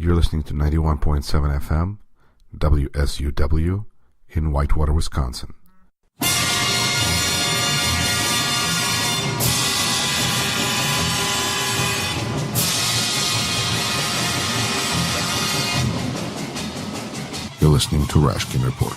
You're listening to 91.7 FM, WSUW, in Whitewater, Wisconsin. You're listening to Rashkin Report.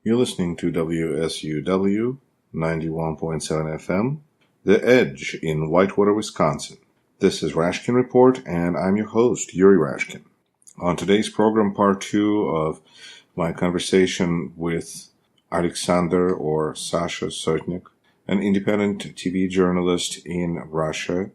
You're listening to WSUW 91.7 FM, The Edge in Whitewater, Wisconsin. This is Rashkin Report, and I'm your host, Yuri Rashkin. On today's program, part 2 of my conversation with Alexander or SASHA Sotnik, an independent TV journalist in Russia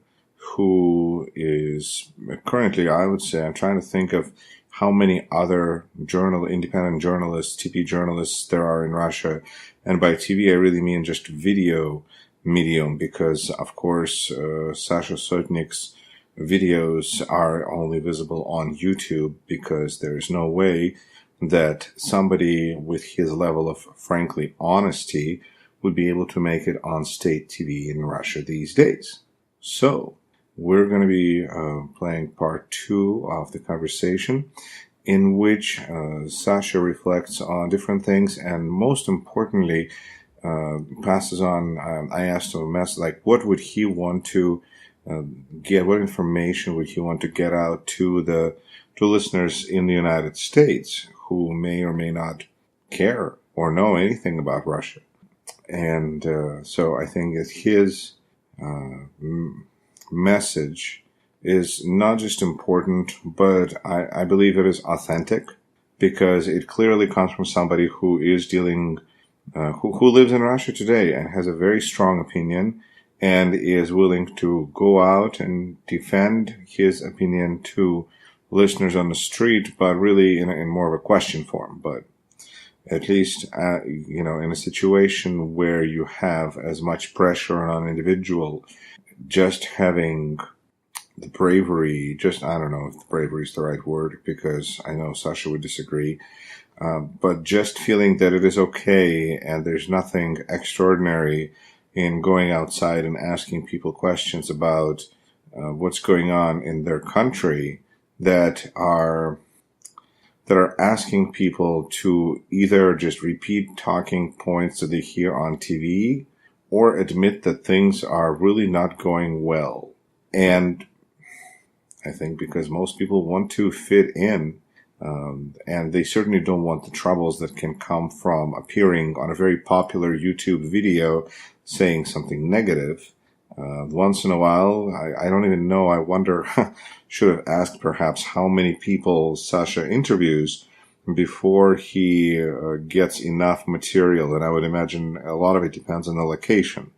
who is currently, I would say, I'm trying to think of how many other independent journalists, TV journalists there are in Russia. And by TV, I really mean just video medium because, of course, SASHA Sotnik's videos are only visible on YouTube because there is no way that somebody with his level of, frankly, honesty would be able to make it on state TV in Russia these days. So, we're going to be playing part 2 of the conversation in which Sasha reflects on different things and most importantly passes on, I asked him a message, like what would he want to get, what information would he want to get out to listeners in the United States who may or may not care or know anything about Russia. And so I think that his message is not just important, but I believe it is authentic because it clearly comes from somebody who is dealing, who lives in Russia today and has a very strong opinion and is willing to go out and defend his opinion to listeners on the street, but really in more of a question form. But at least, in a situation where you have as much pressure on an individual, just having the bravery, I don't know if the bravery is the right word, because I know Sasha would disagree, but just feeling that it is okay and there's nothing extraordinary in going outside and asking people questions about what's going on in their country that are asking people to either just repeat talking points that they hear on TV or admit that things are really not going well. And I think because most people want to fit in, and they certainly don't want the troubles that can come from appearing on a very popular YouTube video saying something negative. Once in a while, I don't even know, I wonder, should have asked perhaps how many people Sasha interviews before he gets enough material. And I would imagine a lot of it depends on the location.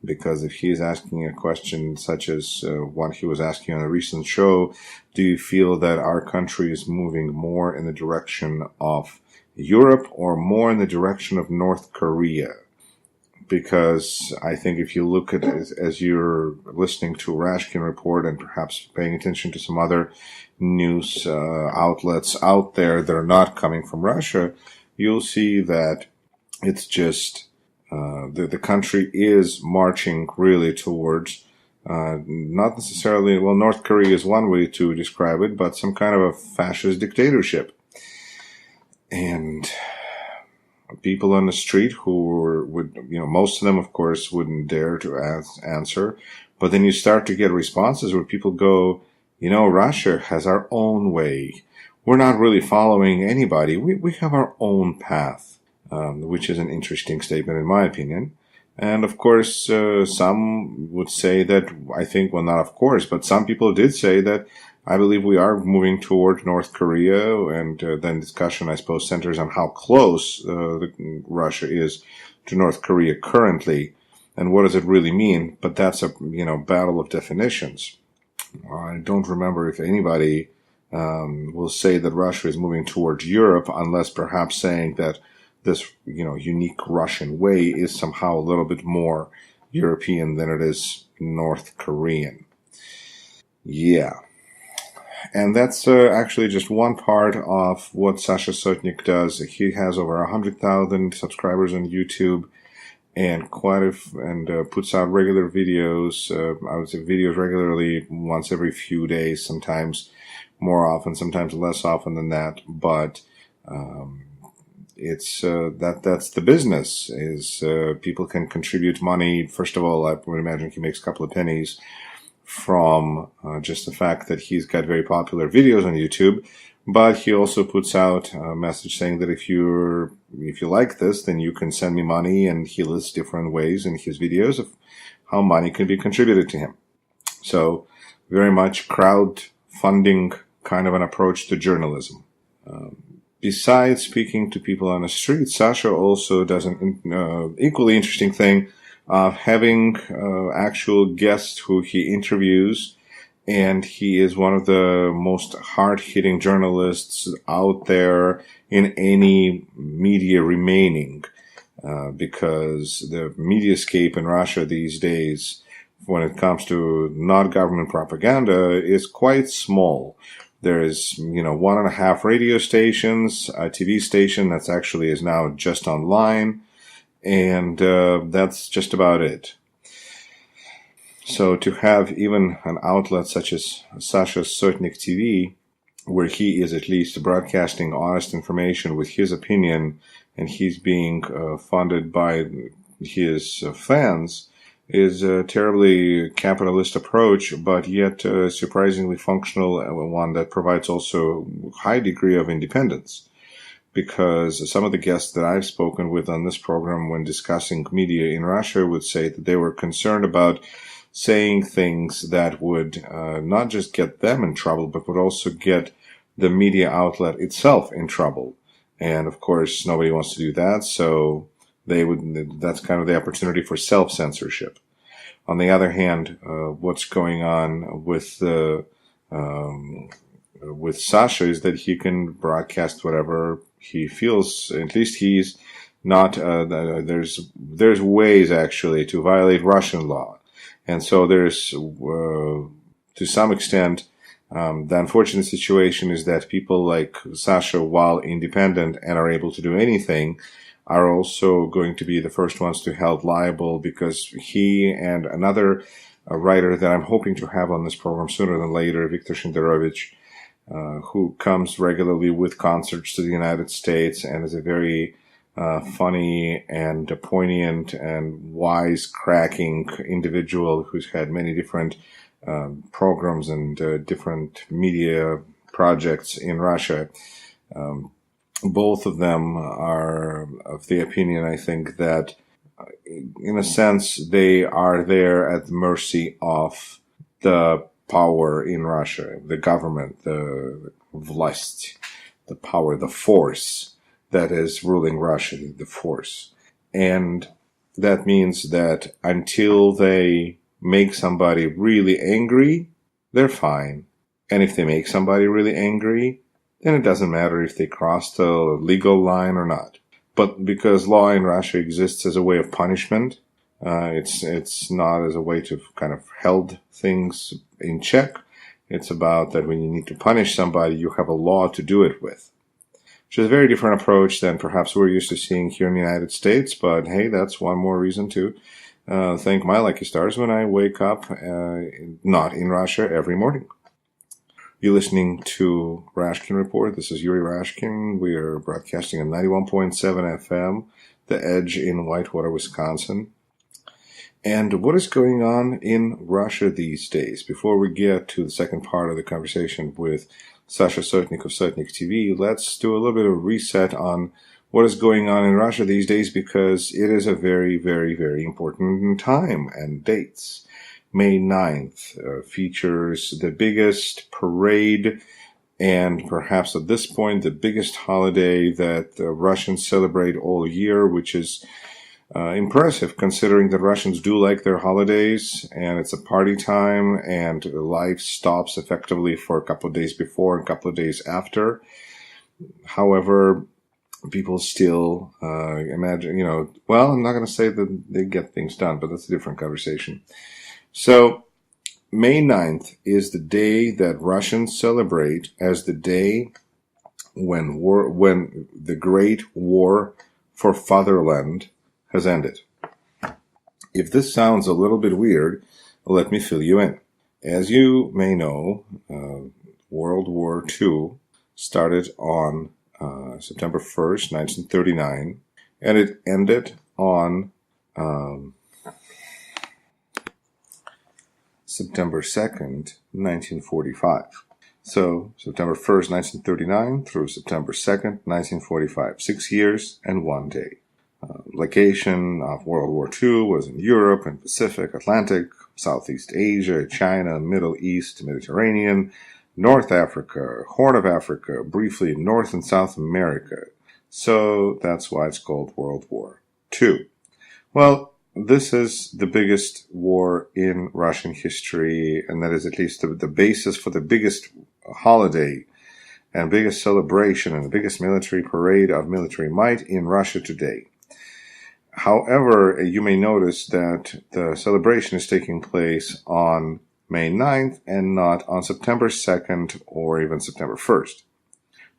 Because if he's asking a question such as one he was asking on a recent show, do you feel that our country is moving more in the direction of Europe or more in the direction of North Korea? Because I think if you look at it as you're listening to Rashkin Report and perhaps paying attention to some other news outlets out there that are not coming from Russia, you'll see that it's just the country is marching really towards not necessarily, well, North Korea is one way to describe it, but some kind of a fascist dictatorship. And people on the street who would, most of them, of course, wouldn't dare to answer. But then you start to get responses where people go, Russia has our own way. We're not really following anybody. We have our own path. Which is an interesting statement in my opinion. And of course, some would say that, I think, well, not of course, but some people did say that I believe we are moving toward North Korea, and then discussion, I suppose, centers on how close Russia is to North Korea currently, and what does it really mean. But that's a, battle of definitions. I don't remember if anybody will say that Russia is moving towards Europe, unless perhaps saying that this, unique Russian way is somehow a little bit more European than it is North Korean. Yeah. And that's actually just one part of what Sasha Sotnik does. He has over 100,000 subscribers on YouTube, and puts out regular videos. I would say videos regularly, once every few days, sometimes more often, sometimes less often than that. But it's that's the business. Is people can contribute money. First of all, I would imagine he makes a couple of pennies from just the fact that he's got very popular videos on YouTube, but he also puts out a message saying that if you like this, then you can send me money, and he lists different ways in his videos of how money can be contributed to him. So very much crowdfunding kind of an approach to journalism. Besides speaking to people on the street, Sasha also does an equally interesting thing of having actual guests who he interviews, and he is one of the most hard-hitting journalists out there in any media remaining, because the mediascape in Russia these days, when it comes to not government propaganda, is quite small. There is, 1.5 radio stations, a TV station that's actually is now just online, and that's just about it. So to have even an outlet such as Sasha Sotnik TV, where he is at least broadcasting honest information with his opinion, and he's being funded by his fans, is a terribly capitalist approach, but yet a surprisingly functional one that provides also a high degree of independence. Because some of the guests that I've spoken with on this program when discussing media in Russia would say that they were concerned about saying things that would not just get them in trouble, but would also get the media outlet itself in trouble. And of course, nobody wants to do that, so that's kind of the opportunity for self-censorship. On the other hand, what's going on with Sasha is that he can broadcast whatever he feels. At least he's not. There's ways actually to violate Russian law, and so there's to some extent. The unfortunate situation is that people like Sasha, while independent and are able to do anything, are also going to be the first ones to be held liable, because he and another writer that I'm hoping to have on this program sooner than later, Viktor Shenderovich, who comes regularly with concerts to the United States and is a very funny and poignant and wise-cracking individual who's had many different programs and different media projects in Russia. Both of them are of the opinion, I think, that in a sense they are there at the mercy of the power in Russia, the government, the власть, the power, the force that is ruling Russia, the force. And that means that until they make somebody really angry, they're fine. And if they make somebody really angry, then it doesn't matter if they cross the legal line or not. But because law in Russia exists as a way of punishment, it's not as a way to kind of held things in check. It's about that when you need to punish somebody, you have a law to do it with. Which is a very different approach than perhaps we're used to seeing here in the United States. But hey, that's one more reason to thank my lucky stars when I wake up not in Russia every morning. You're listening to Rashkin Report. This is Yuri Rashkin. We are broadcasting on 91.7 FM, The Edge in Whitewater, Wisconsin. And what is going on in Russia these days? Before we get to the second part of the conversation with Sasha Sotnik of Sotnik TV, let's do a little bit of a reset on what is going on in Russia these days, because it is a very, very, very important time and dates. May 9th features the biggest parade and perhaps at this point the biggest holiday that the Russians celebrate all year, which is impressive considering that Russians do like their holidays, and it's a party time, and life stops effectively for a couple of days before and a couple of days after. However, people still imagine, well, I'm not going to say that they get things done, but that's a different conversation. So May 9th is the day that Russians celebrate as the day when the Great War for Fatherland has ended. If this sounds a little bit weird, let me fill you in. As you may know, World War II started on September 1st, 1939, and it ended on September 2nd, 1945. So, September 1st, 1939 through September 2nd, 1945. 6 years and 1 day. Location of World War II was in Europe and Pacific, Atlantic, Southeast Asia, China, Middle East, Mediterranean, North Africa, Horn of Africa, briefly North and South America. So that's why it's called World War II. Well, this is the biggest war in Russian history, and that is at least the basis for the biggest holiday and biggest celebration and the biggest military parade of military might in Russia today. However, you may notice that the celebration is taking place on May 9th and not on September 2nd or even September 1st.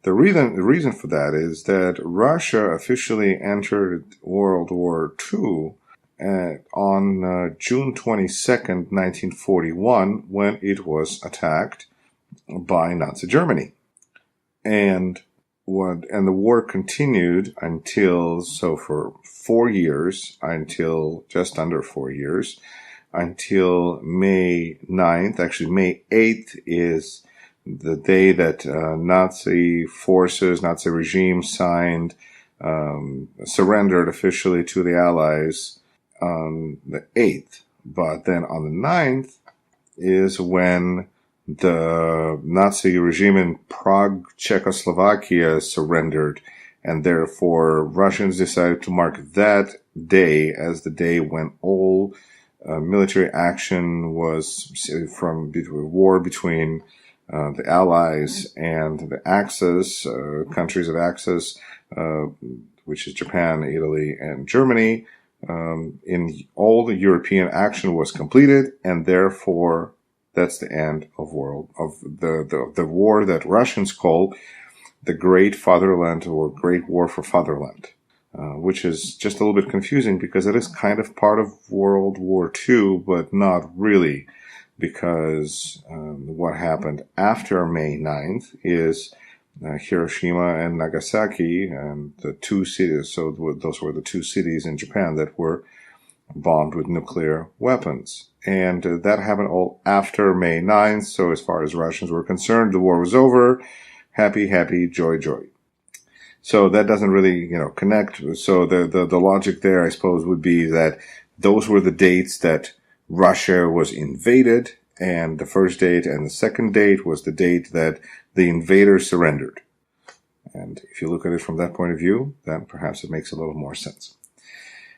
The reason for that is that Russia officially entered World War II on June 22nd, 1941, when it was attacked by Nazi Germany. And the war continued for 4 years, until just under 4 years, until May 9th. Actually, May 8th is the day that Nazi regime surrendered officially to the Allies on the 8th. But then on the 9th is when the Nazi regime in Prague, Czechoslovakia surrendered, and therefore Russians decided to mark that day as the day when all military action was from war between the Allies and the Axis, countries of Axis, which is Japan, Italy, and Germany. In all the European action was completed, and therefore that's the end of the war that Russians call the Great Fatherland or Great War for Fatherland, which is just a little bit confusing because it is kind of part of World War II, but not really, because what happened after May 9th is Hiroshima and Nagasaki, and the two cities, so those were the two cities in Japan that were bombed with nuclear weapons. And that happened all after May 9th, so as far as Russians were concerned, the war was over. Happy, happy, joy, joy. So that doesn't really, connect. So the logic there, I suppose, would be that those were the dates that Russia was invaded, and the first date and the second date was the date that the invaders surrendered. And if you look at it from that point of view, then perhaps it makes a little more sense.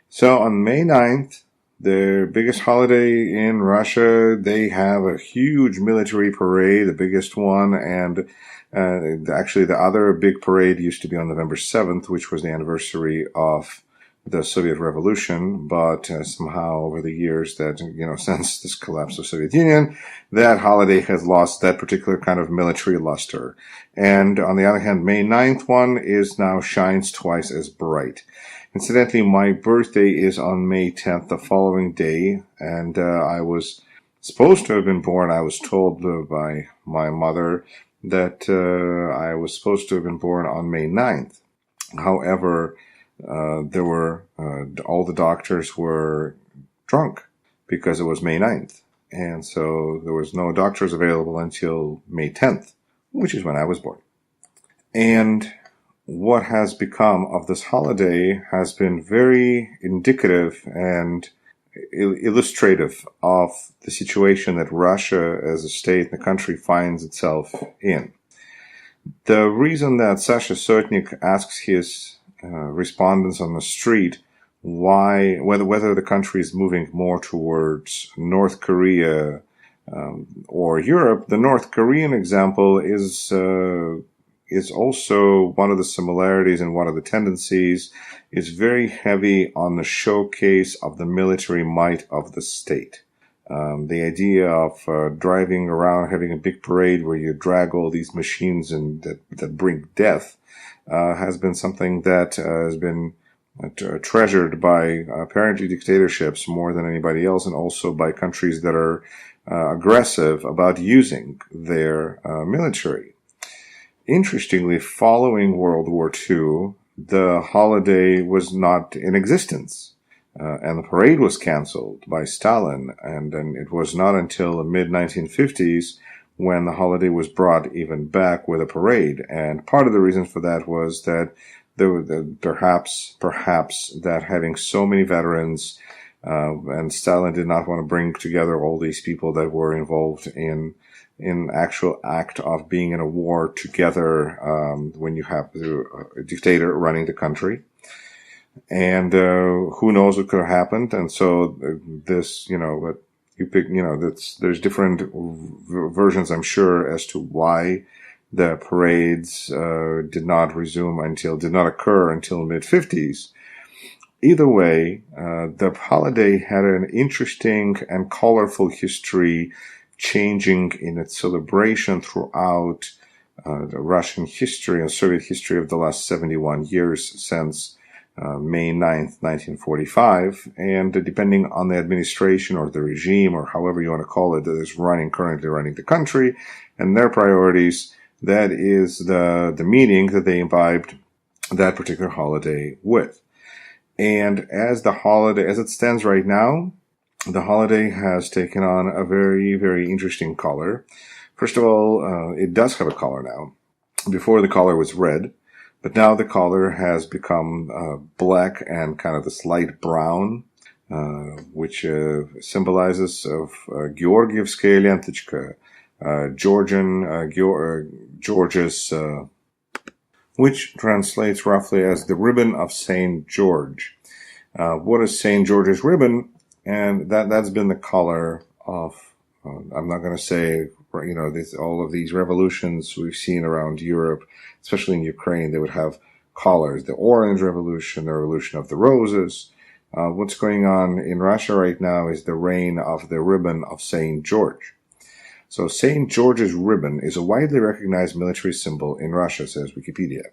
So on May 9th, the biggest holiday in Russia, they have a huge military parade, the biggest one, and actually the other big parade used to be on November 7th, which was the anniversary of the Soviet Revolution, but somehow over the years that, since this collapse of Soviet Union, that holiday has lost that particular kind of military luster. And on the other hand, May 9th one shines twice as bright. Incidentally, my birthday is on May 10th, the following day, and I was supposed to have been born. I was told by my mother that I was supposed to have been born on May 9th. However, there were all the doctors were drunk because it was May 9th, and so there was no doctors available until May 10th, which is when I was born. And what has become of this holiday has been very indicative and illustrative of the situation that Russia as a state and the country finds itself in. The reason that SASHA Sotnik asks his respondents on the street whether the country is moving more towards North Korea or Europe, the North Korean example is also one of the similarities and one of the tendencies is very heavy on the showcase of the military might of the state. The idea of driving around, having a big parade where you drag all these machines and that bring death has been something that has been treasured by apparently dictatorships more than anybody else, and also by countries that are aggressive about using their military. Interestingly, following World War II, the holiday was not in existence. And the parade was canceled by Stalin, and then it was not until the mid-1950s when the holiday was brought even back with a parade. And part of the reason for that was that there were perhaps that having so many veterans, and Stalin did not want to bring together all these people that were involved in actual act of being in a war together when you have a dictator running the country. And who knows what could have happened. And so this, but you pick, there's different versions, I'm sure, as to why the parades did not occur until the mid-50s. Either way, the holiday had an interesting and colorful history, changing in its celebration throughout the Russian history and Soviet history of the last 71 years since May 9th, 1945, and depending on the administration or the regime or however you want to call it that is currently running the country and their priorities, that is the meaning that they imbibed that particular holiday with. And as it stands right now, the holiday has taken on a very, very interesting color. First of all, it does have a color now. Before, the color was red. But now the color has become black and kind of this light brown, which symbolizes of Georgievskaya lentочка, George's, which translates roughly as the ribbon of St. George. What is St. George's ribbon? And that's been the color of, I'm not going to say, all of these revolutions we've seen around Europe, especially in Ukraine, they would have colors. The Orange Revolution, the Revolution of the Roses. What's going on in Russia right now is the reign of the ribbon of St. George. So St. George's ribbon is a widely recognized military symbol in Russia, says Wikipedia.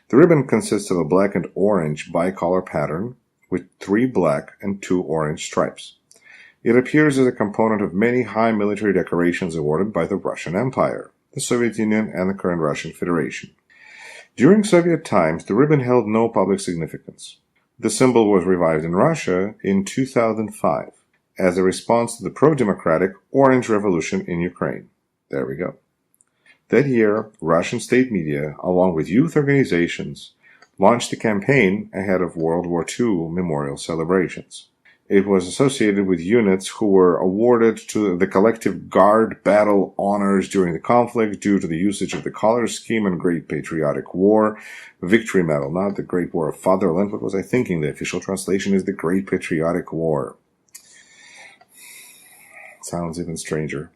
The ribbon consists of a black and orange bicolor pattern with 3 black and 2 orange stripes. It appears as a component of many high military decorations awarded by the Russian Empire, the Soviet Union, and the current Russian Federation. During Soviet times, the ribbon held no public significance. The symbol was revived in Russia in 2005 as a response to the pro-democratic Orange Revolution in Ukraine. There we go. That year, Russian state media, along with youth organizations, launched a campaign ahead of World War II memorial celebrations. It was associated with units who were awarded to the collective guard battle honors during the conflict due to the usage of the color scheme and Great Patriotic War Victory Medal, not the Great War of Fatherland. What was I thinking? The official translation is the Great Patriotic War. Sounds even stranger,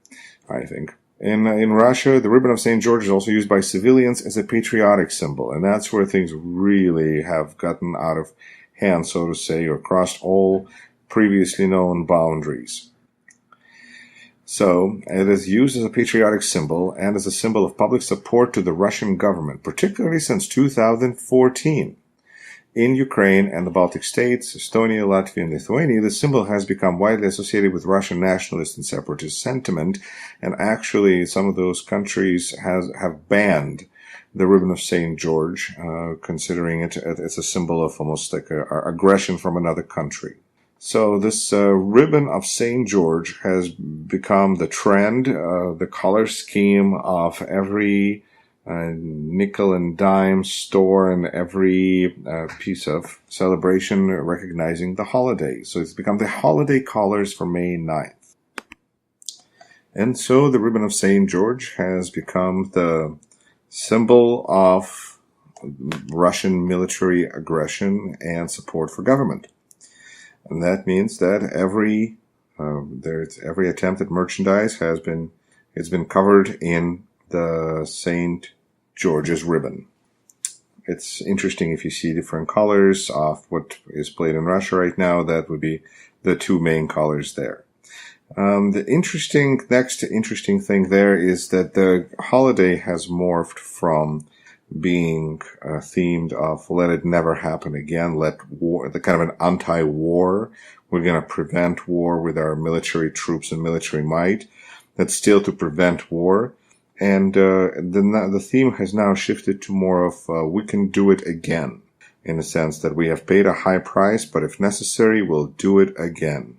I think. In Russia, the ribbon of St. George is also used by civilians as a patriotic symbol, and that's where things really have gotten out of hand, so to say, or crossed all previously known boundaries. So, it is used as a patriotic symbol and as a symbol of public support to the Russian government, particularly since 2014. In Ukraine and the Baltic states, Estonia, Latvia, and Lithuania, the symbol has become widely associated with Russian nationalist and separatist sentiment, and actually some of those countries have banned the ribbon of St. George, considering it as a symbol of almost like aggression from another country. So this ribbon of St. George has become the trend, the color scheme of every nickel and dime store and every piece of celebration recognizing the holiday. So it's become the holiday colors for May 9th. And so the ribbon of St. George has become the symbol of Russian military aggression and support for government. And that means that every attempt at merchandise it's been covered in the St. George's ribbon. It's interesting if you see different colors of what is played in Russia right now. That would be the 2 main colors there. The next interesting thing there is that the holiday has morphed from being themed of let it never happen again, let war, the kind of an anti-war, we're going to prevent war with our military troops and military might, that's still to prevent war. And the theme has now shifted to more of we can do it again, in the sense that we have paid a high price, but if necessary, we'll do it again.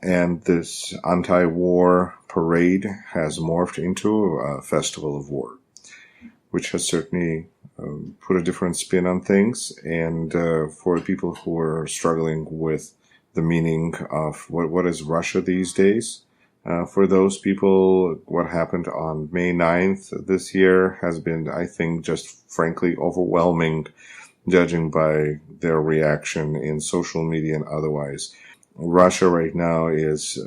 And this anti-war parade has morphed into a festival of war, which has certainly put a different spin on things. And for people who are struggling with the meaning of what is Russia these days, for those people, what happened on May 9th this year has been, I think, just frankly overwhelming, judging by their reaction in social media and otherwise. Russia right now is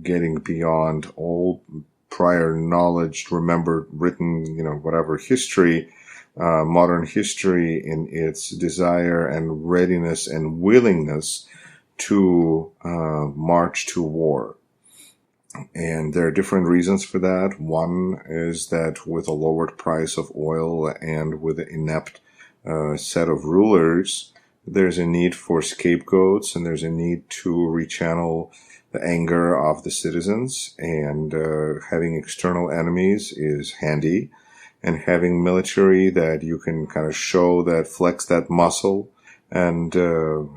getting beyond all prior knowledge, remembered, written, whatever history, modern history, in its desire and readiness and willingness to march to war. And there are different reasons for that. One is that with a lowered price of oil and with an inept set of rulers, there's a need for scapegoats, and there's a need to rechannel the anger of the citizens. And having external enemies is handy. And having military that you can kind of show that, flex that muscle, and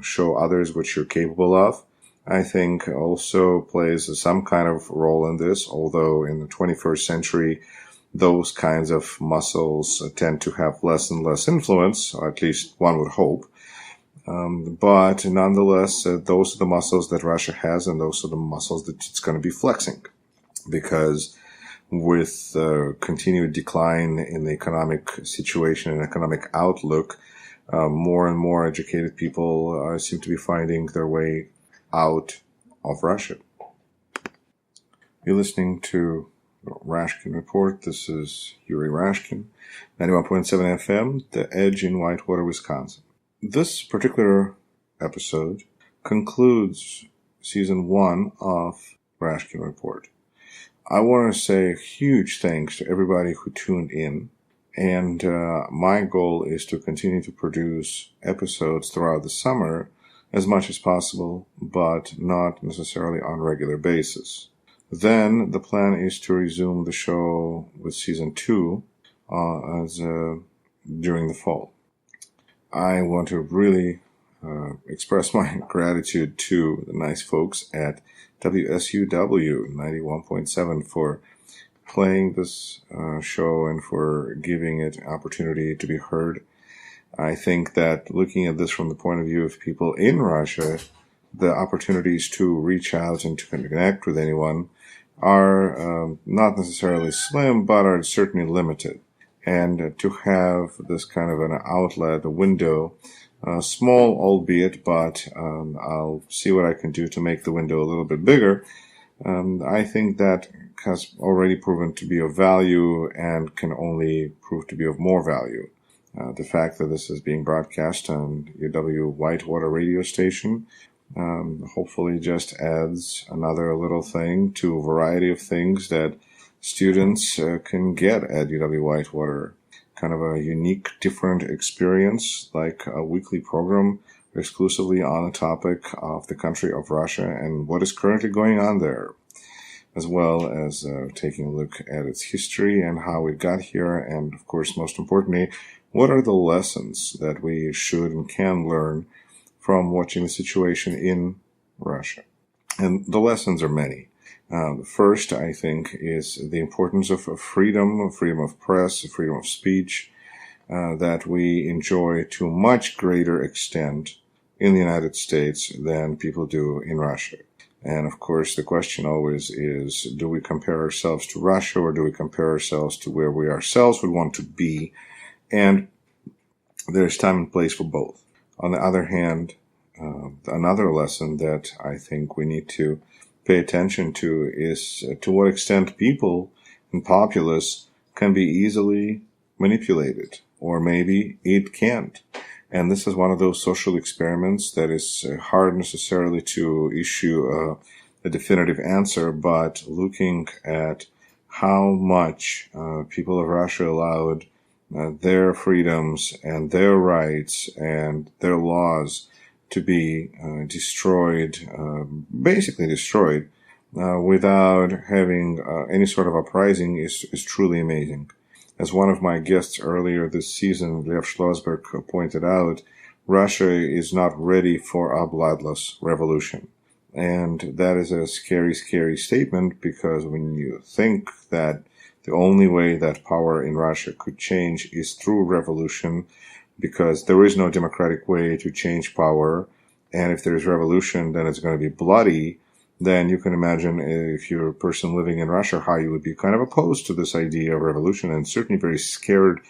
show others what you're capable of, I think also plays some kind of role in this, although in the 21st century, those kinds of muscles tend to have less and less influence, or at least one would hope. But nonetheless, those are the muscles that Russia has, and those are the muscles that it's going to be flexing. Because with continued decline in the economic situation and economic outlook, more and more educated people seem to be finding their way out of Russia. You're listening to Rashkin Report. This is Yuri Rashkin, 91.7 FM, The Edge in Whitewater, Wisconsin. This particular episode concludes season 1 of Rashkin Report. I want to say a huge thanks to everybody who tuned in, and my goal is to continue to produce episodes throughout the summer as much as possible, but not necessarily on a regular basis. Then the plan is to resume the show with season 2 during the fall. I want to really express my gratitude to the nice folks at WSUW 91.7 for playing this show and for giving it opportunity to be heard. I think that looking at this from the point of view of people in Russia, the opportunities to reach out and to connect with anyone are not necessarily slim, but are certainly limited. And to have this kind of an outlet, a window, small albeit, but I'll see what I can do to make the window a little bit bigger. I think that has already proven to be of value and can only prove to be of more value. The fact that this is being broadcast on UW Whitewater radio station hopefully just adds another little thing to a variety of things that students can get at UW Whitewater. Kind of a unique, different experience, like a weekly program exclusively on the topic of the country of Russia and what is currently going on there, as well as taking a look at its history and how it got here, and of course, most importantly, what are the lessons that we should and can learn from watching the situation in Russia. And the lessons are many. The first, I think, is the importance of freedom of press, freedom of speech, that we enjoy to a much greater extent in the United States than people do in Russia. And of course, the question always is, do we compare ourselves to Russia, or do we compare ourselves to where we ourselves would want to be? And there's time and place for both. On the other hand, another lesson that I think we need to pay attention to is to what extent people and populace can be easily manipulated, or maybe it can't. And this is one of those social experiments that is hard necessarily to issue a definitive answer, but looking at how much people of Russia allowed their freedoms and their rights and their laws to be destroyed, basically destroyed, without having any sort of uprising is truly amazing. As one of my guests earlier this season, Lev Schlossberg, pointed out, Russia is not ready for a bloodless revolution. And that is a scary, scary statement, because when you think that the only way that power in Russia could change is through revolution, because there is no democratic way to change power, and if there's revolution, then it's going to be bloody, then you can imagine, if you're a person living in Russia, how you would be kind of opposed to this idea of revolution, and certainly very scared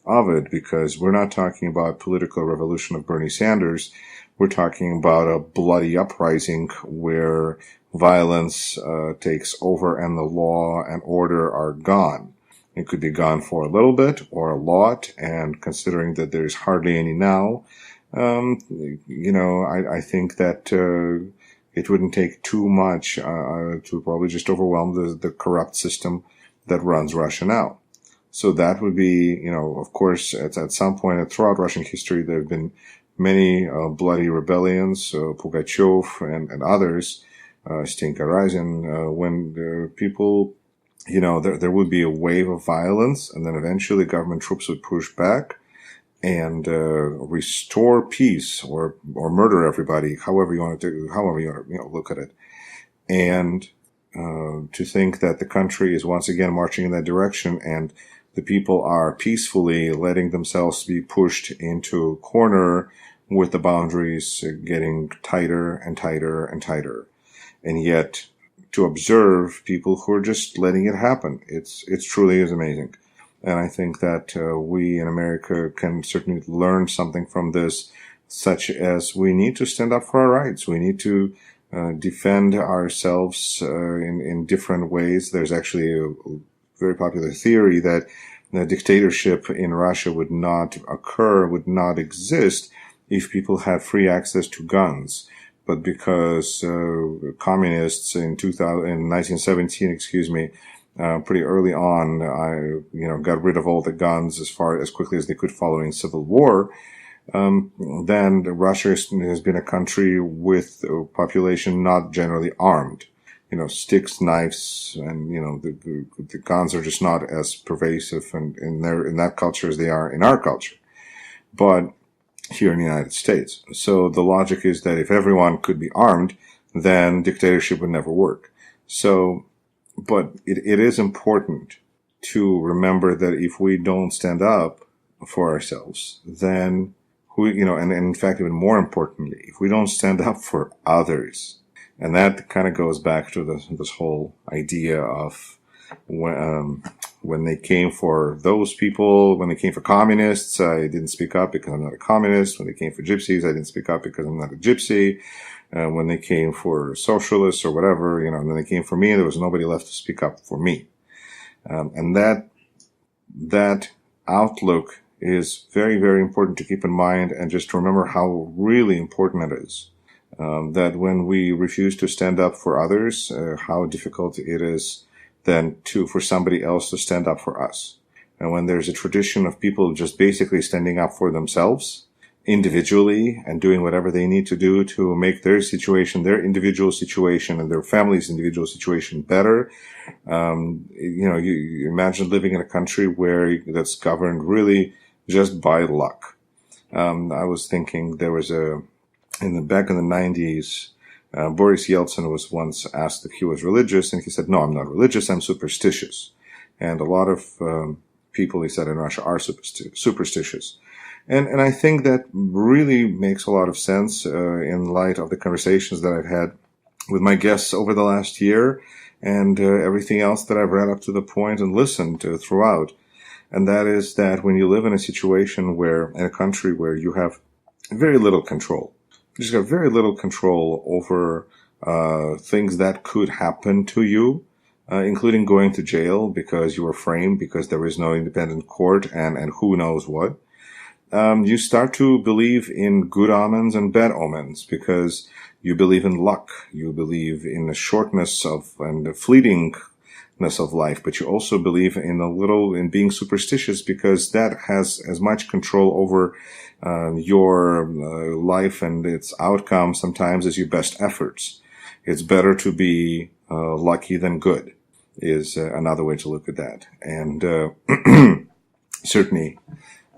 of it, because we're not talking about political revolution of Bernie Sanders. We're talking about a bloody uprising where violence takes over and the law and order are gone. It could be gone for a little bit or a lot, and considering that there's hardly any now, I think that it wouldn't take too much to probably just overwhelm the corrupt system that runs Russia now. So that would be, of course, at some point throughout Russian history, there have been many bloody rebellions, Pugachev and others, Stenka Razin, when people, there would be a wave of violence, and then eventually government troops would push back and restore peace or murder everybody, however you want to look at it. And to think that the country is once again marching in that direction, and the people are peacefully letting themselves be pushed into a corner with the boundaries getting tighter and tighter and tighter. And yet, to observe people who are just letting it happen, it's truly is amazing. And I think that we in America can certainly learn something from this, such as we need to stand up for our rights. We need to defend ourselves in different ways. There's actually a very popular theory that the dictatorship in Russia would not occur, would not exist, if people had free access to guns. But because communists in 1917, pretty early on, got rid of all the guns as quickly as they could following civil war, then Russia has been a country with a population not generally armed. Sticks, knives, and, the guns are just not as pervasive in that culture as they are in our culture. But here in the United States. So the logic is that if everyone could be armed, then dictatorship would never work. So, but it is important to remember that if we don't stand up for ourselves, then and in fact, even more importantly, if we don't stand up for others, and that kind of goes back to this whole idea of when they came for those people, when they came for communists, I didn't speak up because I'm not a communist. When they came for gypsies, I didn't speak up because I'm not a gypsy. When they came for socialists or whatever, and then they came for me, there was nobody left to speak up for me. And that outlook is very, very important to keep in mind, and just to remember how really important it is. That when we refuse to stand up for others, how difficult it is then for somebody else to stand up for us. And when there's a tradition of people just basically standing up for themselves individually and doing whatever they need to do to make their situation, their individual situation and their family's individual situation better, you imagine living in a country that's governed really just by luck. I was thinking there was back in the 90s, Boris Yeltsin was once asked if he was religious, and he said, "No, I'm not religious, I'm superstitious." And a lot of people, he said, in Russia are superstitious. And I think that really makes a lot of sense in light of the conversations that I've had with my guests over the last year, and everything else that I've read up to the point and listened to throughout. And that is that when you live in a situation in a country where you have very little control, you just got very little control over things that could happen to you, including going to jail because you were framed, because there is no independent court and who knows what. you start to believe in good omens and bad omens because you believe in luck. You believe in the shortness of and the fleetingness of life, but you also believe in being superstitious because that has as much control over your life and its outcome sometimes as your best efforts. It's better to be lucky than good is another way to look at that. And certainly,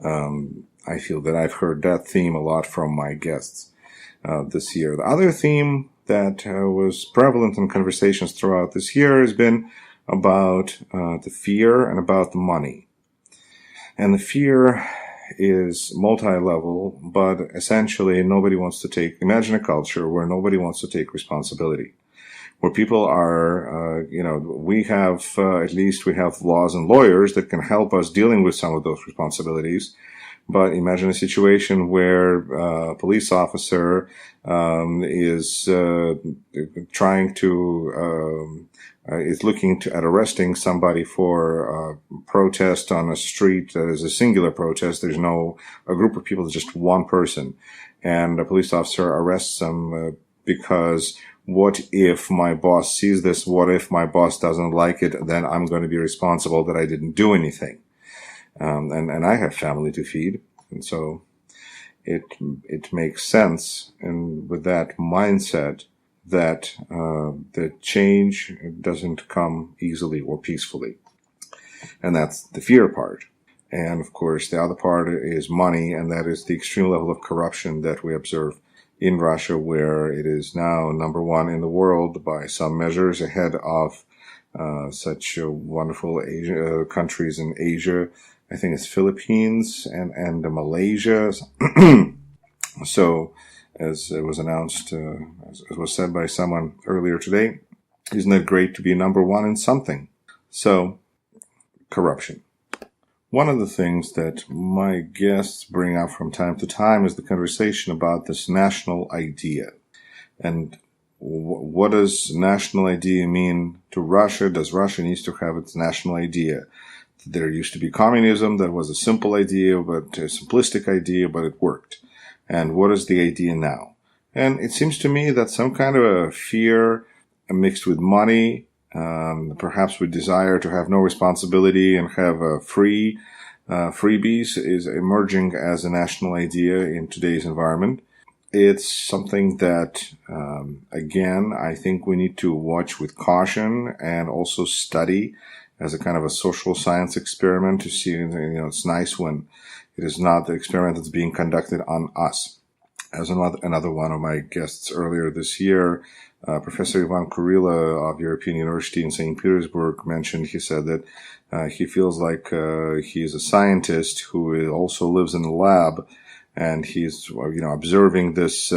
I feel that I've heard that theme a lot from my guests this year. The other theme that was prevalent in conversations throughout this year has been about the fear and about the money. And the fear is multi-level, but essentially nobody wants to imagine a culture where nobody wants to take responsibility. Where people are, we have laws and lawyers that can help us dealing with some of those responsibilities. But imagine a situation where a police officer is looking at arresting somebody for a protest on a street that is a singular protest. There's a group of people, it's just one person. And a police officer arrests them because what if my boss sees this? What if my boss doesn't like it? Then I'm going to be responsible that I didn't do anything. And I have family to feed. And so it makes sense. And with that mindset that the change doesn't come easily or peacefully. And that's the fear part. And of course, the other part is money, and that is the extreme level of corruption that we observe in Russia, where it is now number one in the world by some measures, ahead of such wonderful countries in Asia. I think it's Philippines and Malaysia. So, as it was announced, as it was said by someone earlier today, isn't it great to be number one in something? So, corruption. One of the things that my guests bring up from time to time is the conversation about this national idea. And what does national idea mean to Russia? Does Russia need to have its national idea? There used to be communism that was a simple idea, but a simplistic idea, but it worked. And what is the idea now? And it seems to me that some kind of a fear mixed with money, perhaps with desire to have no responsibility and have freebies is emerging as a national idea in today's environment. It's something that, again, I think we need to watch with caution and also study as a kind of a social science experiment to see, it's nice when it is not the experiment that's being conducted on us. As another one of my guests earlier this year, Professor Ivan Kurila of European University in St. Petersburg mentioned, he said that he feels like he is a scientist who also lives in a lab, and he's observing this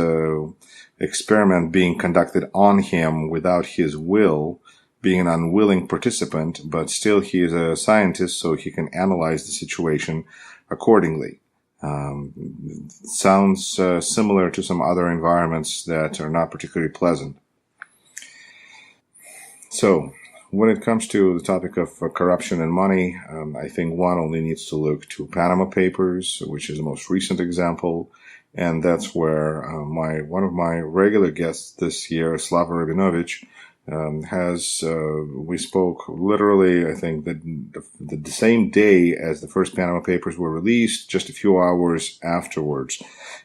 experiment being conducted on him without his will, being an unwilling participant, but still he is a scientist, so he can analyze the situation accordingly. Sounds similar to some other environments that are not particularly pleasant. So, when it comes to the topic of corruption and money, I think one only needs to look to Panama Papers, which is the most recent example, and that's where one of my regular guests this year, Slava Rabinovich, we spoke literally, I think, the same day as the first Panama Papers were released, just a few hours afterwards.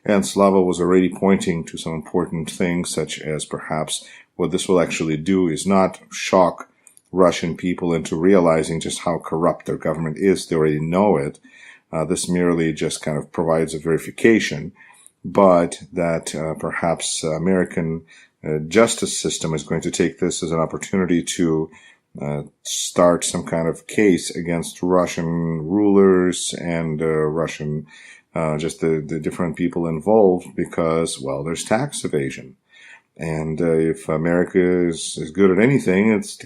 And Slava was already pointing to some important things, such as perhaps what this will actually do is not shock Russian people into realizing just how corrupt their government is. They already know it. This merely just kind of provides a verification, but that perhaps American justice system is going to take this as an opportunity to start some kind of case against Russian rulers and Russian, just the different people involved because, well, there's tax evasion. And if America is good at anything, it's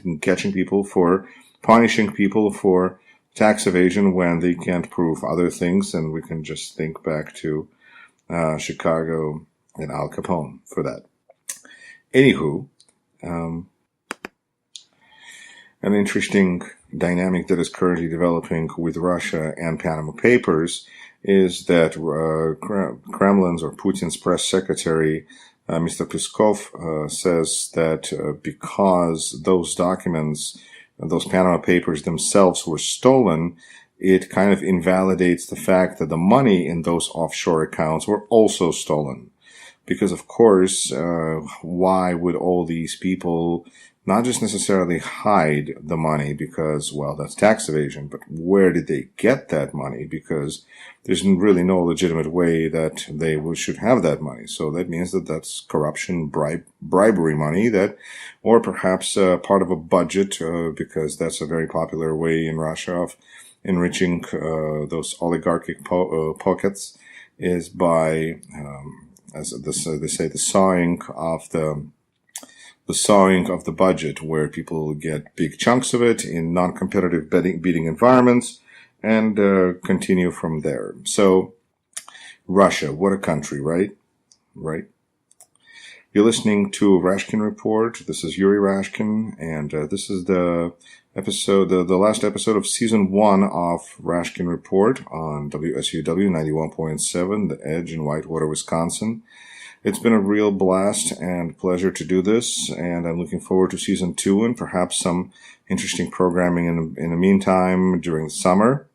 punishing people for tax evasion when they can't prove other things. And we can just think back to Chicago and Al Capone for that. Anywho, an interesting dynamic that is currently developing with Russia and Panama Papers is that Kremlin's or Putin's press secretary, Mr. Peskov, says that because those documents, those Panama Papers themselves were stolen, it kind of invalidates the fact that the money in those offshore accounts were also stolen. Because, of course, why would all these people not just necessarily hide the money because, well, that's tax evasion, but where did they get that money? Because there's really no legitimate way that they should have that money. So that means that that's corruption, bribery money that, or perhaps part of a budget, because that's a very popular way in Russia of enriching those oligarchic pockets, is by as they say, the sawing of the budget, where people get big chunks of it in non-competitive bidding environments and continue from there. So, Russia, what a country, right? Right. You're listening to Rashkin Report. This is Yuri Rashkin, and this is the episode, the last episode of season 1 of Rashkin Report on WSUW 91.7, The Edge in Whitewater, Wisconsin. It's been a real blast and pleasure to do this, and I'm looking forward to season 2 and perhaps some interesting programming in the meantime during the summer.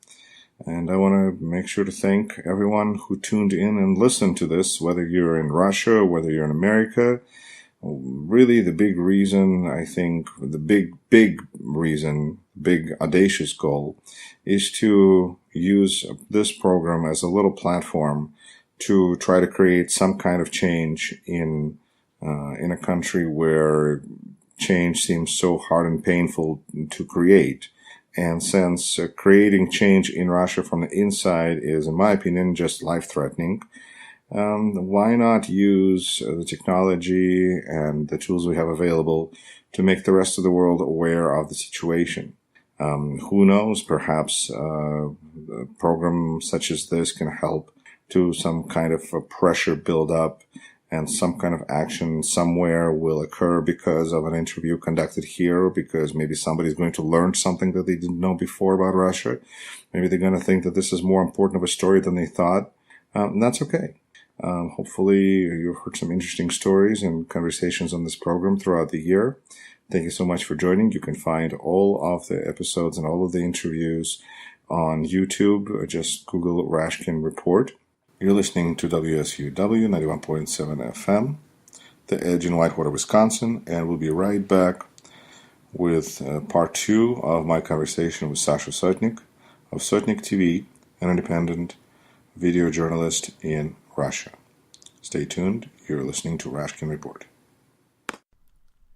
And I want to make sure to thank everyone who tuned in and listened to this, whether you're in Russia or whether you're in America. Really, the big reason, I think, the big reason, big audacious goal, is to use this program as a little platform to try to create some kind of change in a country where change seems so hard and painful to create. And since creating change in Russia from the inside is, in my opinion, just life-threatening, why not use the technology and the tools we have available to make the rest of the world aware of the situation? Who knows, perhaps a program such as this can help to some kind of a pressure build up, and some kind of action somewhere will occur because of an interview conducted here, or because maybe somebody's going to learn something that they didn't know before about Russia. Maybe they're going to think that this is more important of a story than they thought. And that's okay. Hopefully you've heard some interesting stories and conversations on this program throughout the year. Thank you so much for joining. You can find all of the episodes and all of the interviews on YouTube. Just Google Rashkin Report. You're listening to WSUW 91.7 FM, The Edge in Whitewater, Wisconsin, and we'll be right back with part 2 of my conversation with SASHA Sotnik of Sotnik TV, an independent video journalist in Russia. Stay tuned. You're listening to Rashkin Report.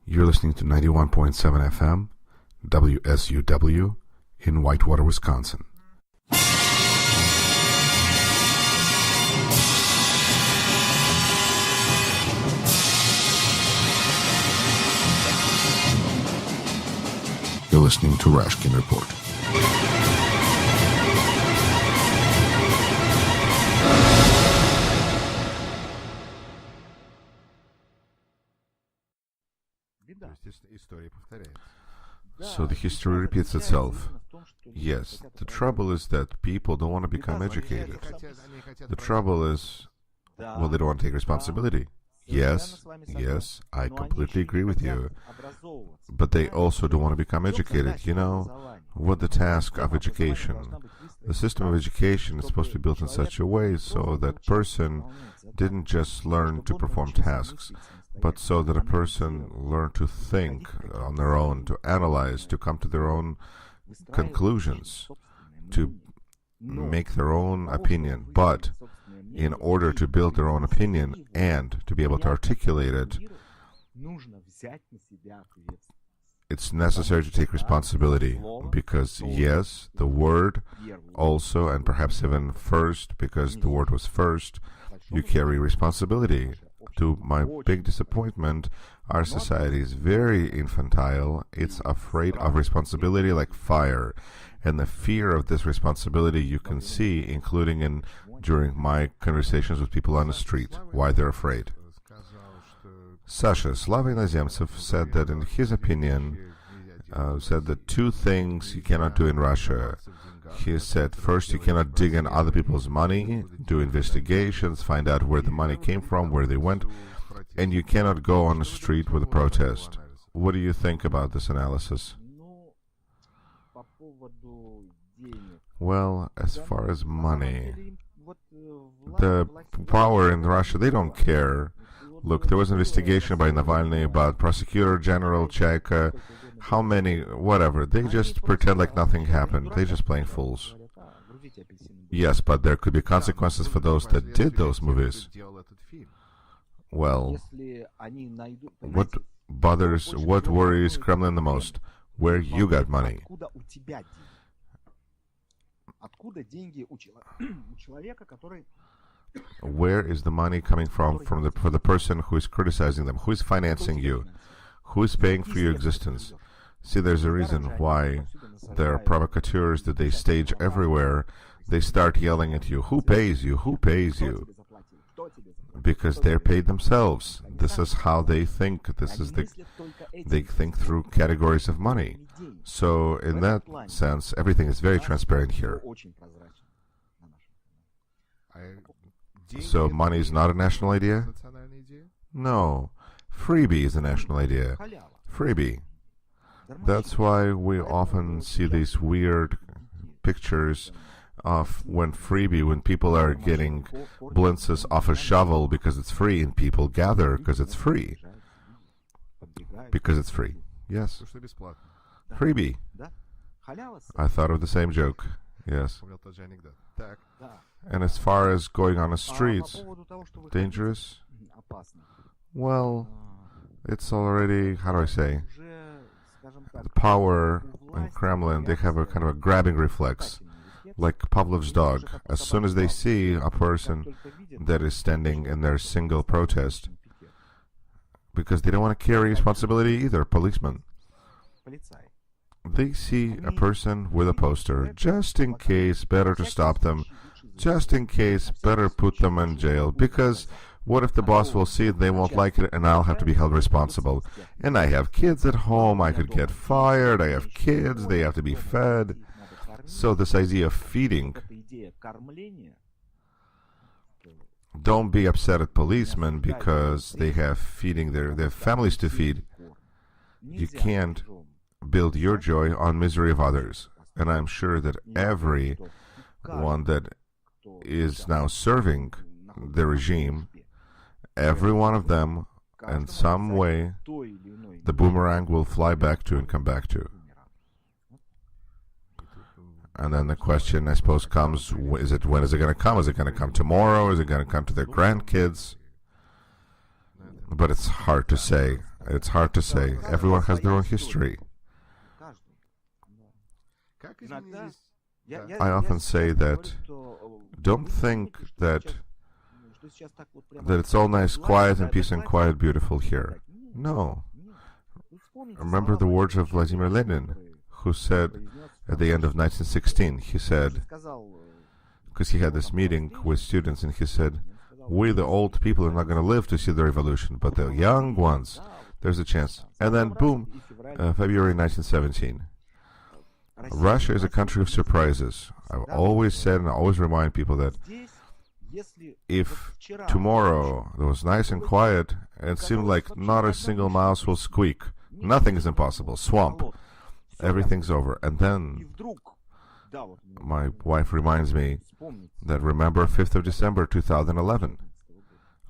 You're listening to 91.7 FM, WSUW in Whitewater, Wisconsin. You're listening to Rashkin Report. So the history repeats itself. Yes, the trouble is that people don't want to become educated. The trouble is, well, they don't want to take responsibility. Yes, I completely agree with you. But they also don't want to become educated. You know, what the task of education? The system of education is supposed to be built in such a way so that person didn't just learn to perform tasks, but so that a person learned to think on their own, to analyze, to come to their own conclusions, to make their own opinion. But in order to build their own opinion and to be able to articulate it, it's necessary to take responsibility, because yes, the word also, and perhaps even first, because the word was first, you carry responsibility. To my big disappointment, our society is very infantile. It's afraid of responsibility like fire. And the fear of this responsibility you can see, including during my conversations with people on the street, why they're afraid. Sasha, Slavy Nazemtsev said that in his opinion, said the two things you cannot do in Russia. He said, first, you cannot dig in other people's money, do investigations, find out where the money came from, where they went, and you cannot go on the street with a protest. What do you think about this analysis? Well, as far as money, the power in Russia, they don't care. Look, there was an investigation by Navalny about Prosecutor General Chaika, how many, whatever. They just pretend like nothing happened. They're just playing fools. Yes, but there could be consequences for those that did those movies. Well, what worries Kremlin the most? Where you got money. Where is the money coming from for the person who is criticizing them? Who is financing you? Who is paying for your existence? See, there's a reason why there are provocateurs that they stage everywhere. They start yelling at you, who pays you? Who pays you? Because they're paid themselves. This is how they think. They think through categories of money. So in that sense, everything is very transparent here. So money is not a national idea? No. Freebie is a national idea. Freebie. That's why we often see these weird pictures of when people are getting blintzes off a shovel because it's free, and people gather because it's free. Because it's free. Yes. Freebie. I thought of the same joke. Yes. And as far as going on the streets, dangerous? Well, it's already, how do I say, the power in Kremlin, they have a kind of a grabbing reflex, like Pavlov's dog. As soon as they see a person that is standing in their single protest, because they don't want to carry responsibility either, policemen. They see a person with a poster, just in case, better to stop them, just in case, better put them in jail, because what if the boss will see it, they won't like it, and I'll have to be held responsible. And I have kids at home, I could get fired, I have kids, they have to be fed. So this idea of feeding, don't be upset at policemen because they have feeding their families to feed. You can't build your joy on misery of others. And I'm sure that everyone that is now serving the regime, every one of them, in some way, the boomerang will fly back to and come back to. And then the question, I suppose, comes, when is it going to come? Is it going to come tomorrow? Is it going to come to their grandkids? But it's hard to say. It's hard to say. Everyone has their own history. I often say that don't think that it's all nice, quiet, and peace and quiet, beautiful here. No. Remember the words of Vladimir Lenin, who said at the end of 1916, he said, because he had this meeting with students, and he said, we, the old people, are not going to live to see the revolution, but the young ones, there's a chance. And then, boom, February 1917. Russia is a country of surprises. I've always said, and I always remind people that if tomorrow it was nice and quiet, it seemed like not a single mouse will squeak. Nothing is impossible. Swamp. Everything's over. And then my wife reminds me that remember 5th of December 2011.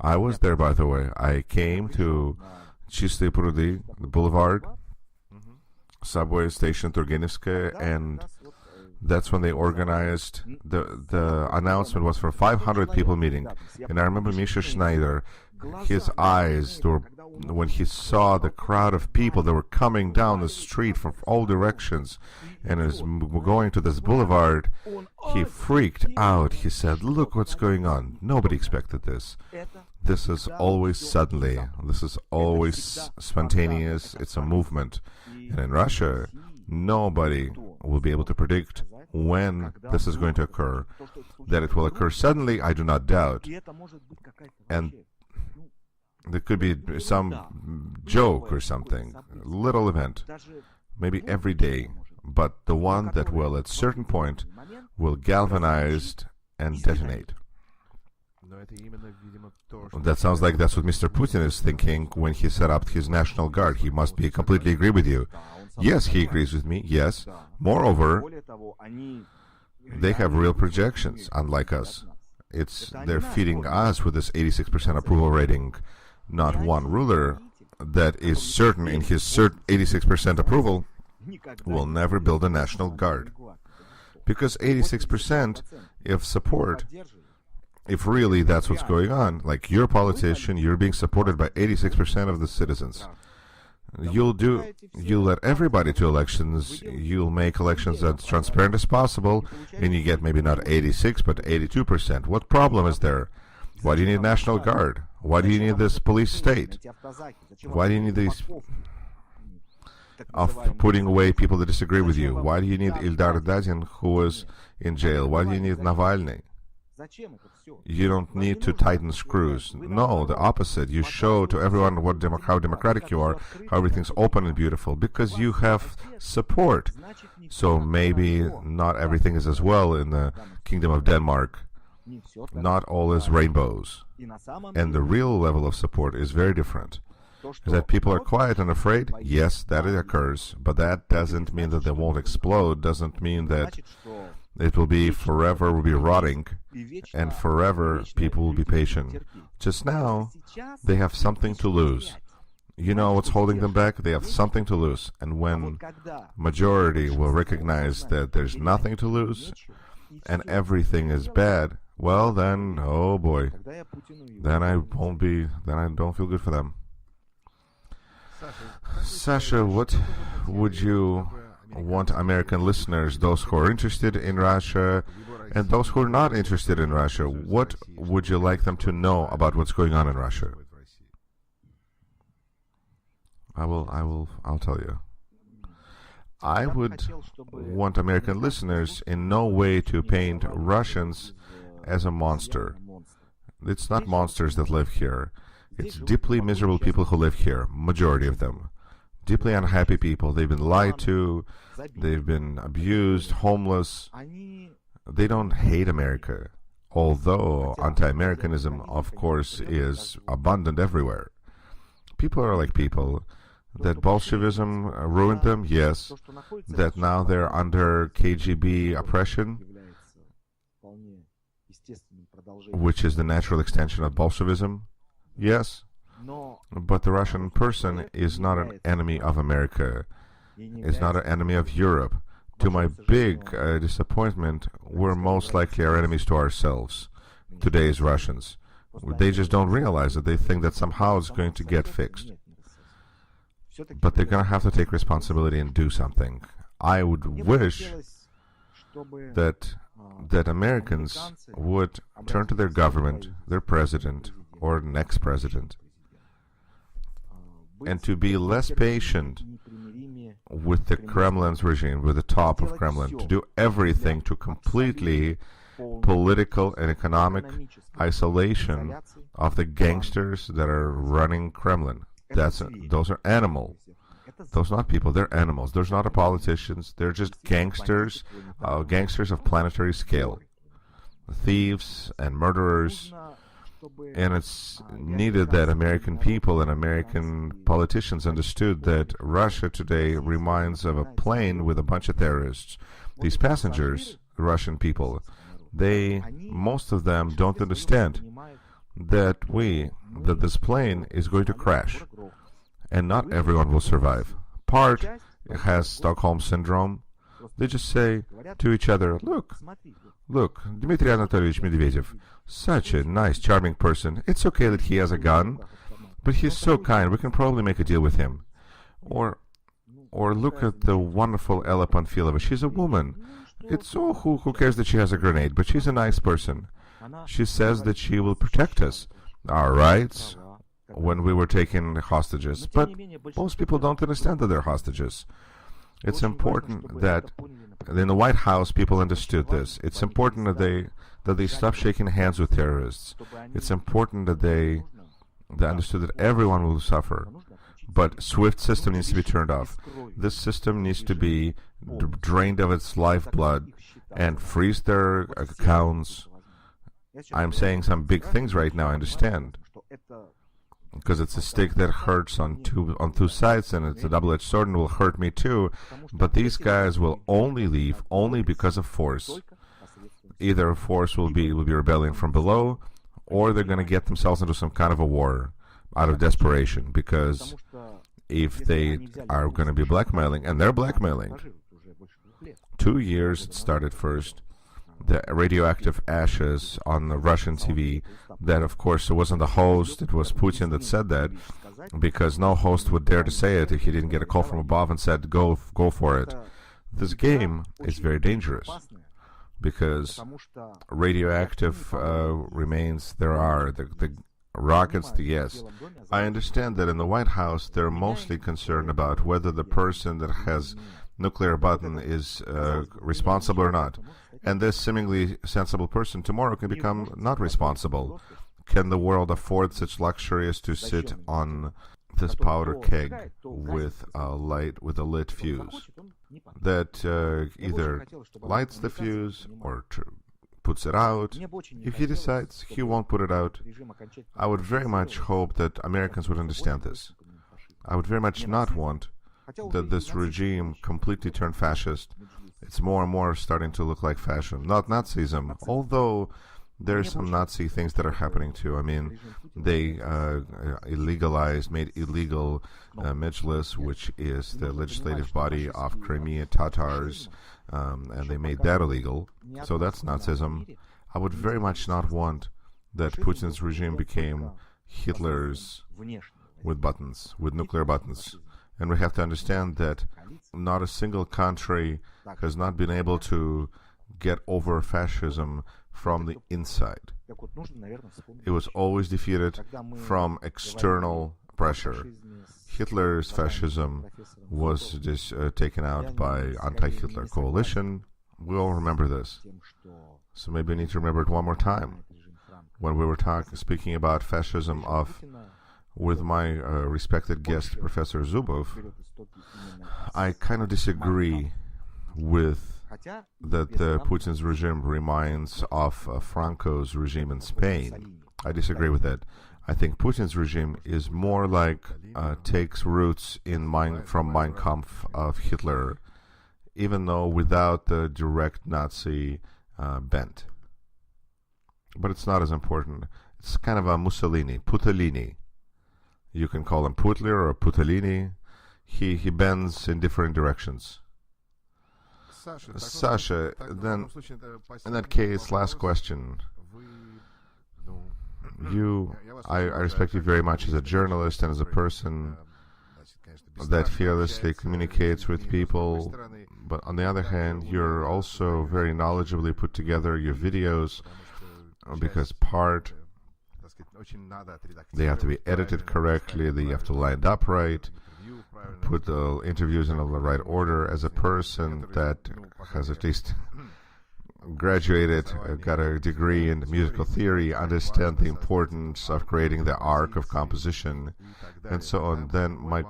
I was there, by the way. I came to Chistые Prudy, the boulevard, subway station Turgenevskaya, and that's when they organized, the announcement was for 500 people meeting. And I remember Misha Schneider, his eyes were, when he saw the crowd of people that were coming down the street from all directions and is going to this boulevard, he freaked out. He said, look what's going on. Nobody expected this. This is always suddenly. This is always spontaneous. It's a movement. And in Russia, nobody will be able to predict when this is going to occur. That it will occur suddenly, I do not doubt. And there could be some joke or something, little event. maybe every day, but the one that will at certain point will galvanize and detonate. That sounds like that's what Mr. Putin is thinking when he set up his National Guard. He must be completely agree with you. Yes, he agrees with me, yes. Moreover, they have real projections, unlike us. They're feeding us with this 86% approval rating. Not one ruler that is certain in his 86% approval will never build a National Guard. Because 86% of support, if really that's what's going on, like you're a politician, you're being supported by 86% of the citizens. You'll let everybody to elections, you'll make elections as transparent as possible, and you get maybe not 86, but 82%. What problem is there? Why do you need National Guard? Why do you need this police state? Why do you need these of putting away people that disagree with you? Why do you need Ildar Dadin, who was in jail? Why do you need Navalny? You don't need to tighten screws. No, the opposite. You show to everyone how democratic you are, how everything's open and beautiful, because you have support. So maybe not everything is as well in the Kingdom of Denmark. Not all is rainbows. And the real level of support is very different. Is that people are quiet and afraid? Yes, that occurs. But that doesn't mean that they won't explode, doesn't mean that it will be forever, will be rotting, and forever people will be patient. Just now, they have something to lose. You know what's holding them back? They have something to lose. And when majority will recognize that there's nothing to lose, and everything is bad, well then, oh boy, then I don't feel good for them. Sasha, what would you want American listeners, those who are interested in Russia and those who are not interested in Russia, what would you like them to know about what's going on in Russia? I'll tell you. I would want American listeners in no way to paint Russians as a monster. It's not monsters that live here. It's deeply miserable people who live here, majority of them. Deeply unhappy people. They've been lied to, they've been abused, homeless. They don't hate America, although anti-Americanism, of course, is abundant everywhere. People are like people. That Bolshevism ruined them, yes. That now they're under KGB oppression, which is the natural extension of Bolshevism, yes. But the Russian person is not an enemy of America, is not an enemy of Europe. To my big disappointment, we're most likely our enemies to ourselves, today's Russians. They just don't realize it. They think that somehow it's going to get fixed. But they're going to have to take responsibility and do something. I would wish that Americans would turn to their government, their president, or next president, and to be less patient with the Kremlin's regime, with the top of Kremlin, to do everything to completely political and economic isolation of the gangsters that are running Kremlin. Those are animals. Those are not people, they're animals. Those are not politicians, they're just gangsters, gangsters of planetary scale. Thieves and murderers. And it's needed that American people and American politicians understood that Russia today reminds of a plane with a bunch of terrorists. These passengers, Russian people, most of them don't understand that this plane is going to crash, and not everyone will survive. Part has Stockholm syndrome. They just say to each other, look, Dmitry Anatolyevich Medvedev, such a nice, charming person. It's okay that he has a gun, but he's so kind, we can probably make a deal with him. Or look at the wonderful Ella Panfilova. She's a woman. Who cares that she has a grenade, but she's a nice person. She says that she will protect us, our rights, when we were taking hostages. But most people don't understand that they're hostages. It's important that in the White House people understood this. It's important that they stop shaking hands with terrorists. It's important that they understood that everyone will suffer. But SWIFT system needs to be turned off. This system needs to be drained of its lifeblood and freeze their accounts. I'm saying some big things right now, I understand. Because it's a stick that hurts on two sides, and it's a double-edged sword and will hurt me too. But these guys will only leave only because of force. Either force will be rebelling from below, or they're going to get themselves into some kind of a war out of desperation. Because if they are going to be blackmailing, and they're blackmailing, 2 years it started first. The radioactive ashes on the Russian TV, that of course it wasn't the host, it was Putin that said that, because no host would dare to say it if he didn't get a call from above and said go for it. This game is very dangerous because radioactive remains there are. The rockets, yes. I understand that in the White House they're mostly concerned about whether the person that has nuclear button is responsible or not. And this seemingly sensible person tomorrow can become not responsible. Can the world afford such luxury as to sit on this powder keg with a lit fuse that either lights the fuse or puts it out? If he decides he won't put it out, I would very much hope that Americans would understand this. I would very much not want that this regime completely turned fascist. It's more and more starting to look like fascism, not Nazism, although there's some Nazi things that are happening too. I mean, they made illegal Mejlis, which is the legislative body of Crimean Tatars, and they made that illegal. So that's Nazism. I would very much not want that Putin's regime became Hitler's with buttons, with nuclear buttons. And we have to understand that not a single country has not been able to get over fascism from the inside. It was always defeated from external pressure. Hitler's fascism was just taken out by anti-Hitler coalition. We all remember this. So maybe I need to remember it one more time. When we were speaking about fascism with my respected guest, Professor Zubov, I kind of disagree with that Putin's regime reminds of Franco's regime in Spain. I disagree with that. I think Putin's regime is more like takes roots from Mein Kampf of Hitler, even though without the direct Nazi bent. But it's not as important. It's kind of a Putalini. You can call him Putler or Putalini. He bends in different directions. Sasha, then, in that case, last question. I respect you very much as a journalist and as a person that fearlessly communicates with people. But on the other hand, you're also very knowledgeably put together your videos, because they have to be edited correctly, they have to line up right, put the interviews in the right order. As a person that has at least graduated, got a degree in musical theory, understand the importance of creating the arc of composition, and so on. Then my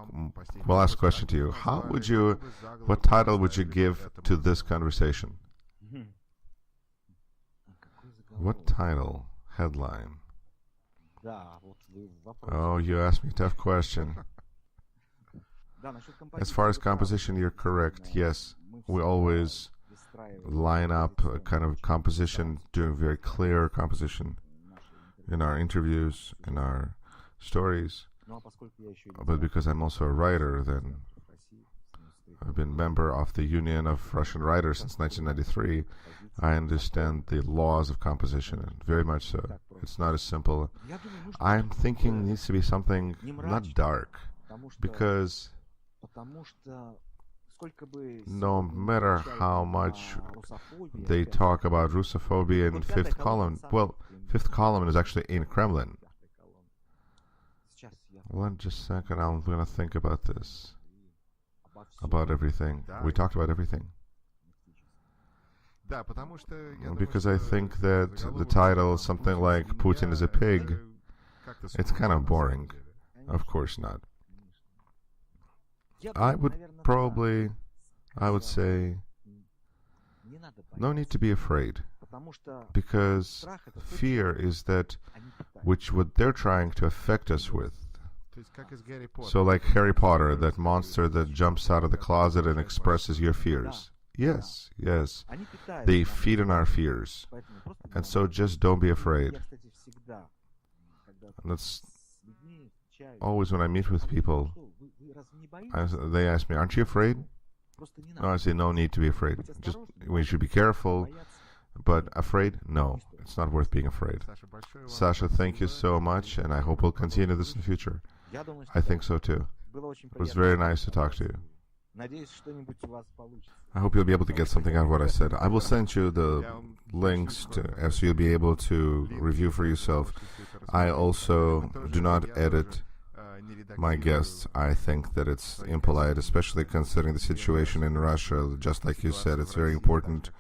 last question to you: what title would you give to this conversation? What title? Headline? Oh, you asked me a tough question. As far as composition, you're correct. Yes, we always line up a kind of composition, doing very clear composition in our interviews, in our stories. But because I'm also a writer, then I've been member of the Union of Russian Writers since 1993. I understand the laws of composition, and very much so. It's not as simple. I'm thinking it needs to be something not dark, because no matter how much they talk about Russophobia in Fifth Column, well, Fifth Column is actually in Kremlin. Just a second, I'm going to think about this. About everything. We talked about everything. Because I think that the title is something like Putin is a pig. It's kind of boring. Of course not. I would say, no need to be afraid, because fear is that what they're trying to affect us with. So like Harry Potter, that monster that jumps out of the closet and expresses your fears. Yes, yes. They feed on our fears. And so just don't be afraid. And that's always when I meet with people, they ask me, aren't you afraid? No, I say, no need to be afraid. Just, we should be careful, but afraid? No, it's not worth being afraid. Sasha, thank you so much, and I hope we'll continue this in the future. I think so too. It was very nice to talk to you. I hope you'll be able to get something out of what I said. I will send you the links so you'll be able to review for yourself. I also do not edit my guests. I think that it's impolite, especially considering the situation in Russia. Just like you said, it's very important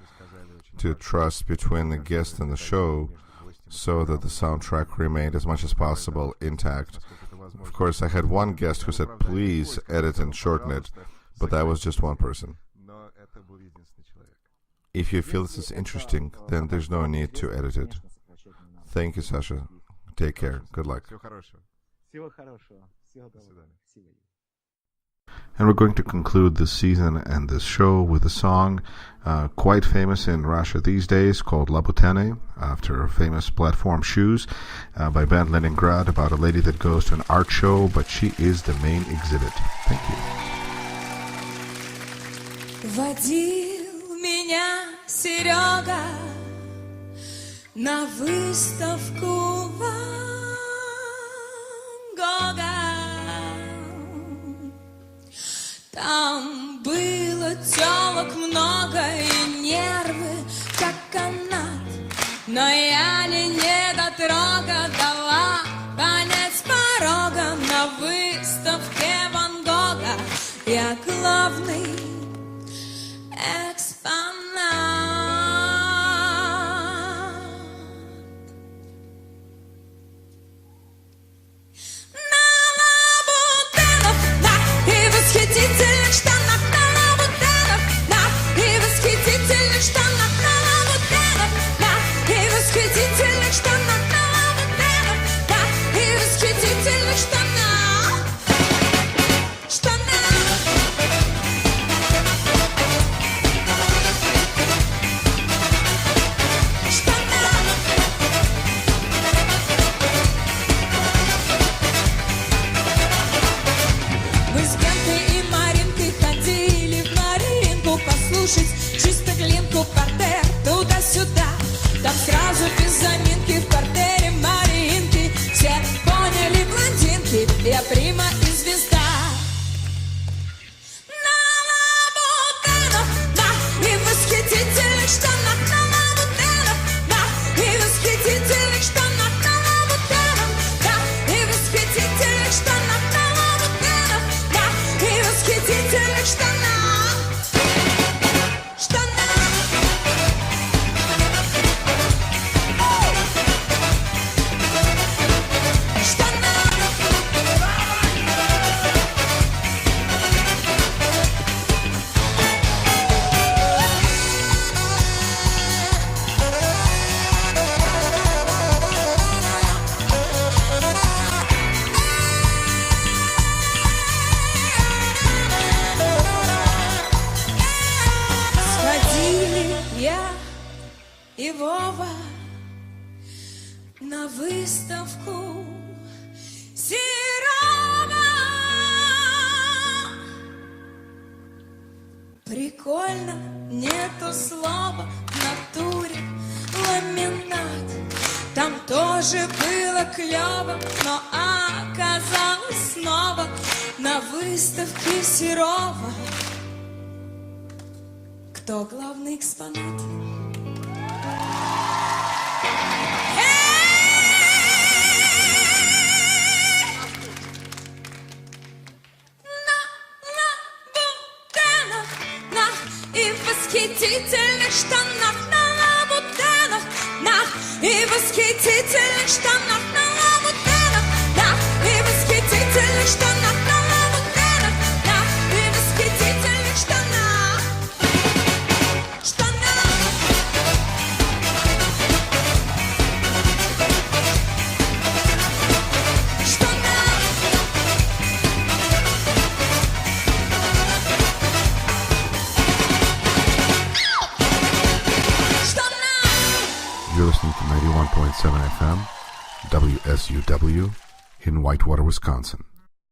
to trust between the guest and the show so that the soundtrack remained as much as possible intact. Of course, I had one guest who said, please edit and shorten it, but that was just one person. If you feel this is interesting, then there's no need to edit it. Thank you, Sasha. Take care. Good luck. And we're going to conclude this season and this show with a song quite famous in Russia these days called Labutene, after famous platform shoes by band Leningrad, about a lady that goes to an art show, but she is the main exhibit. Thank you. Водил меня Серега на выставку Ван Гога. Там было тёлок много и нервы, как канат. Но я не недотрога дала конец порога. На выставке Ван Гога я главный экспонат. На лабутенах, на и восхитительных штанах, на лабутенах, на и восхитительных штанах, на лабутенах, на и восхитительных штанах, на лабутенах, на и восхитительных штанах, штанах. Мы с Генкой и Маринкой ходили в Маринку послушать чисто глинку, партер туда-сюда. Там сразу без заминки в партере Маринки все поняли блондинки, я прима и звезда. На лабутенах, на и восхитительных штанах, на лабутенах, на и восхитительных штанах, на лабутенах, на и восхитительных штанах, на лабутенах, на и восхитительных штанах, штанах. Сходили я и Вова на выставку Серова. Прикольно, нету слова в натуре, ламинат. Там тоже было клёво, но оказалось снова на выставке Серова. Кто главный экспонат? И в восхитительных штанах, на лабутенах, на и в восхитительных штанах, на лабутенах, на и в восхитительных штанах, на лабутенах, на 101.7 FM, WSUW, in Whitewater, Wisconsin.